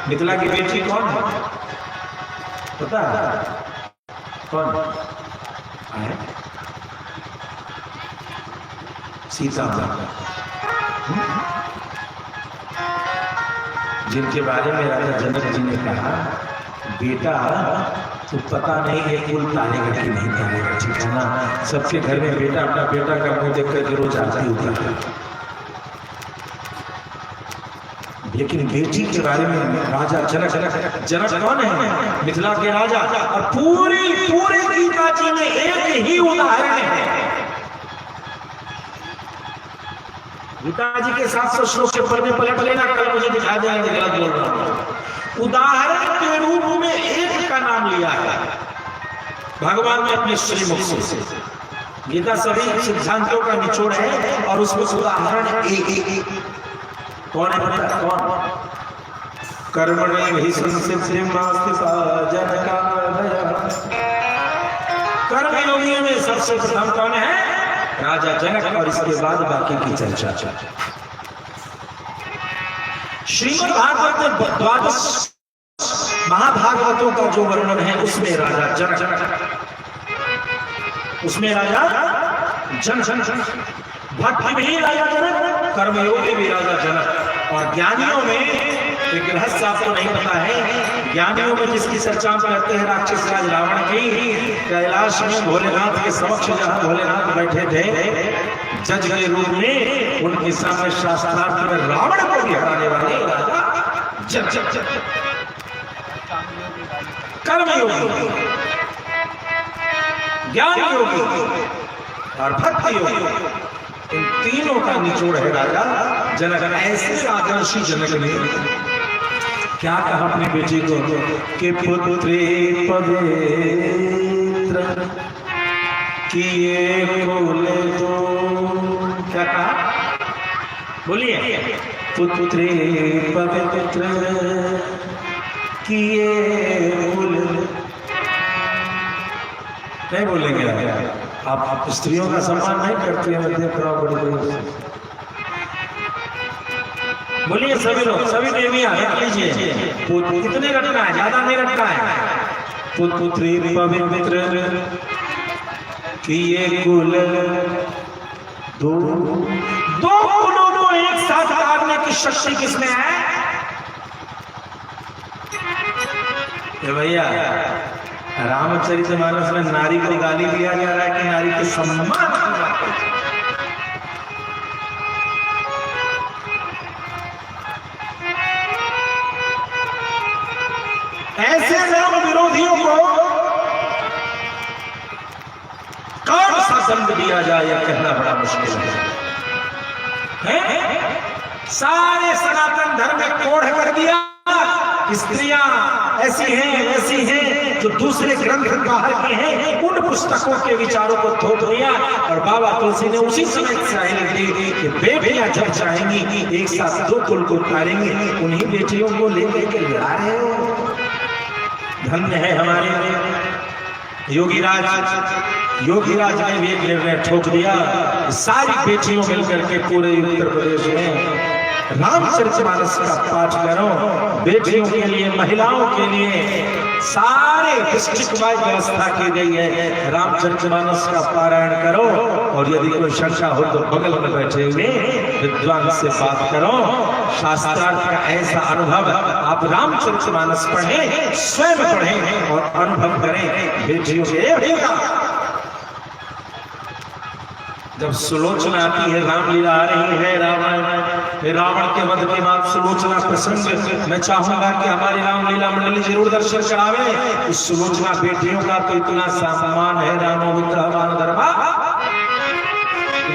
मिथिला की बेटी कौन है पता है? कौन है? सीता माता, जिनके बारे में राजा जनक जी ने कहा बेटा तो पता नहीं है कुल तानेगा कि नहीं तानेगा, ठीक है ना? सबके घर में बेटा अपना बेटा का मुंह देखकर जरूर आरती होता है, लेकिन बेटी के बारे में राजा जनक कौन है? मिथिला के राजा। और पूरे गीता जी में एक ही उदाहरण है। गीता जी के 700 श्लोक के पढ़ने पलट लेना, कल मुझे दिखा देना गलत बोल रहा हूं। उदाहरण के रूप में एक का नाम लिया है भगवान ने अपने श्रीमुख से। गीता सभी सिद्धांतों का निचोड़ है और उसमें उदाहरण एक कौन है पता है? कौन? कर्मण्य हि संसिद्धिं नास्ति जनकादय। कर्म योगियों में सबसे प्रथम कौन है? राजा जनक, और इसके बाद बाकी की चर्चा। श्रीमद् भागवत में 12 महाभागवतों का जो वर्णन है उसमें राजा जनक, उसमें राजा जनक, भक्ति भी राजा जनक, कर्मयोगी भी राजा जनक। और ज्ञानियों में एक रहस्य आपको नहीं पता है, ज्ञानियों में जिसकी चर्चा करते हैं राक्षस राज रावण की, कैलाश में भोलेनाथ के समक्ष जहां भोलेनाथ बैठे थे जज के रूप में, उनके सामने शास्त्रार्थ में रावण को भी हराने वाले राजा जनक। कर्मयोगी, ज्ञान योगी और भक्ति योगी, इन तीनों का निचोड़ है राजा जनक। ऐसे आदर्शी जनक ने क्या कहा अपनी बेटी को कि पुत्रे पवित्र किए कुल दो। क्या कहा? बोलिए। पुत्रे पवित्र किए कुल। नहीं बोलेंगे आप स्त्रियों का सम्मान नहीं करते हैं, मैं देख रहा हूं बड़ी बड़ी। बोलिए सभी लोग, सभी देवियां रख लीजिए। कितने रखना है? ज्यादा नहीं रखना है। पुत्री पवित्र किए कुल दो। दो कुलों को एक साथ लाने की शक्ति किसमें है? भैया रामचरितमानस में नारी को गाली दिया जा रहा है कि नारी के सम्मान की बात है? ऐसे राम विरोधियों को कौन सा दंड दिया जाए यह कहना बड़ा मुश्किल है। सारे सनातन धर्म में कोढ़ कर दिया, स्त्रियां ऐसी हैं वैसी हैं, जो दूसरे ग्रंथ बाहर के हैं उन पुस्तकों के विचारों को थोप दिया। और बाबा तुलसी ने उसी समय चाहे दी कि बेटियां जब चाहेंगी एक साथ दो कुल को उतारेंगी, उन्हीं बेटियों को लेकर के ला रहे हो। धन्य है हमारे योगीराज ने भी एक निर्णय ठोक दिया, सारी बेटियों मिलकर के पूरे उत्तर प्रदेश में रामचरितमानस का पाठ करो। बेटियों के लिए, महिलाओं के लिए सारे डिस्ट्रिक्ट वाइज व्यवस्था की गई है। रामचरितमानस का पारायण करो और यदि कोई शंका हो तो बगल में बैठे हुए विद्वान से बात करो। शास्त्रार्थ का ऐसा अनुभव आप रामचरितमानस पढ़ें, स्वयं पढ़ें और अनुभव करें। बेटियों के जब सुलोचना आती है, रामलीला आ रही है, रावण के वध के बाद सुलोचना प्रसंग, मैं चाहूंगा कि हमारी रामलीला मंडली जरूर दर्शन करावे। उस सुलोचना बेटियों का तो इतना सम्मान है, रामो विग्रहवान धर्मा।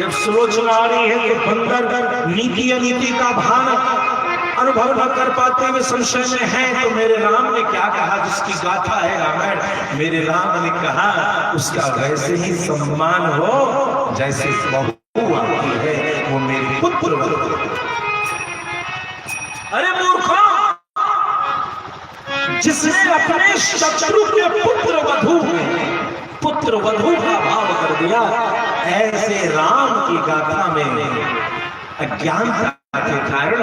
जब सुलोचना आ रही है तो बंदर नीति अनीति का भान अनुभव न कर पाते हुए संशय में है, तो मेरे राम ने क्या कहा, जिसकी गाथा है रामायण, मेरे राम ने कहा उसका वैसे ही सम्मान हो जैसे बहू आती है वो मेरे पुत्र। अरे मूर्खों, जिसने अपने शत्रु के पुत्र वधू का भाव कर दिया, ऐसे राम की गाथा में अज्ञानता के कारण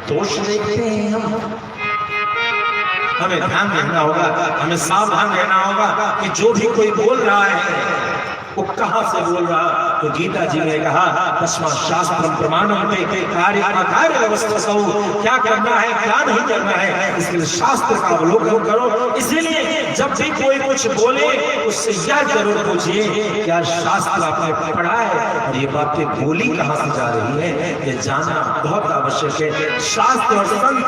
दोष देखते हैं हम। हमें ध्यान देना होगा, हमें सावधान रहना होगा कि जो भी कोई बोल रहा है वो कहां से बोल रहा। तो गीता जी ने कहा तस्मात् शास्त्रम प्रमाणम ते कार्य अकार्य व्यवस्था, क्या करना है क्या नहीं करना है इसके लिए शास्त्र का अवलोकन करो। इसीलिए जब भी कोई कुछ बोले उससे यह जरूर पूछिए क्या शास्त्र आपने पढ़ा है और ये बातें बोली कहां से जा रही है, ये जानना बहुत आवश्यक है। शास्त्र और संत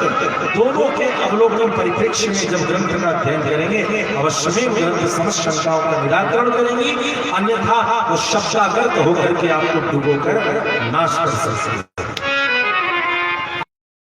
दोनों के अवलोकन परिप्रेक्ष्य में जब ग्रंथ का अध्ययन करेंगे अवश्य में ग्रंथ समस्त शंकाओं का निराकरण करेंगे, अन्यथा वो शब्दागत होकर के आपको डुबोकर नाश कर सकते हैं।